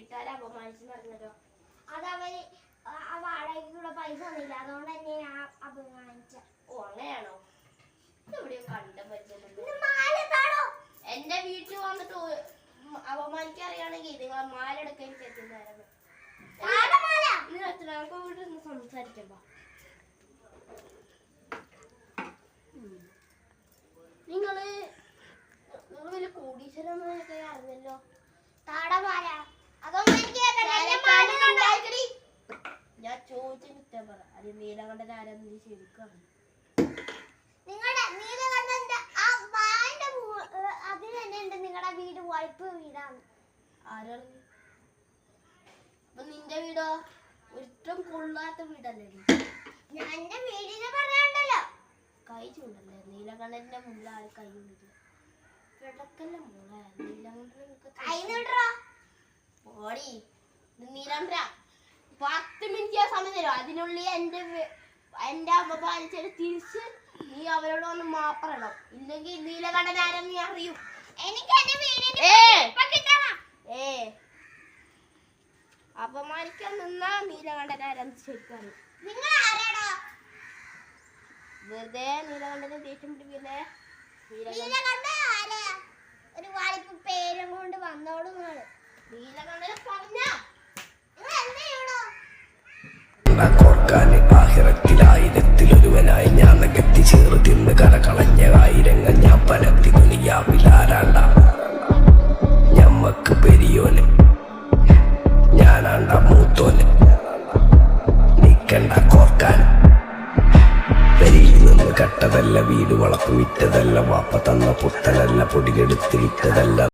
വീട്ടുകാരെ അപമാനിച്ചു പറഞ്ഞല്ലോ. അതവര് ആ വാടകയ്ക്കുള്ള പൈസ തന്നില്ല, അതുകൊണ്ട് തന്നെ ഞാൻ അപമാനിച്ച. ഓ അങ്ങനെയാണോ? എവിടെയോ കണ്ട പരിചയം. എന്റെ വീട്ടിൽ വന്നിട്ട് അപമാനിക്കാൻ അറിയാണെങ്കിൽ നിങ്ങൾ മാല എടുക്കാൻ എനിക്ക് എത്തുന്നതായിരുന്നു. നമുക്ക് വീട്ടിൽ നിന്ന് സംസാരിക്കണ്ട. നിങ്ങള് വലിയ കോടീശ്വരന്മാരൊക്കെ അറിഞ്ഞല്ലോ. ഞാൻ ചോദിച്ച കുറ്റം പറ. അത് നീലകണ്ഠൻ ആരാന്ന് ശരിക്കും നിങ്ങളുടെ വീട് വായ്പ വീടാണ്. ആരാണ്? അപ്പൊ നിന്റെ വീടോ? ഒട്ടും കൊള്ളാത്ത വീടല്ലേ? എന്റെ വീടിനെ പറയാണ്ടല്ലോ. കൈ ചൂണ്ടല്ലേ? നീലകണ്ഠന്റെ മുന്നിൽ ആര് കൈ കൊണ്ടില്ല. കിടക്കല്ല മോളെ. ഓടി നീലകണ്ഠ 10 മിനിറ്റ് സമയം തരും. അതിനുള്ളിൽ എന്റെ അമ്മ പാലിച്ചത് തിരിച്ച് നീ അവരോട് വന്ന് മാപ്പറണം. ഇല്ലെങ്കിൽ നീലകണ്ഠൻ ആരെന്ന് നീ അറിയൂ. അപമാനിക്കാൻ നിന്നാ നീലകണ്ഠൻ ആരെന്ന് ശരിക്കും അറിയും. വെറുതെ നീലകണ്ഠനെ ദേഷ്യം പിടിപ്പില്ലേ? ഒരു വായ്പ പേരും കൊണ്ട് വന്നോളൂ. നീലകണ്ഠനെ പറഞ്ഞ ആയിരത്തിലൊരുവനായി ഞാൻ നികത്തി ചേർന്ന് തിന്ന് കരകളഞ്ഞ ആയിരങ്ങൾ ഞാൻ പരത്തി ദുനിയാവിലാരാണ്ട. ഞമ്മക്ക് പെരിയോന് ഞാനാണ്ട മൂത്തോന്. നിക്കണ്ട കോർക്കാൻ. പെരിയിൽ നിന്ന് കട്ടതല്ല, വീട് വളപ്പ് വിറ്റതല്ല, വാപ്പ തന്ന പുത്തനല്ല, പൊടികെടുത്ത് വിറ്റതല്ല.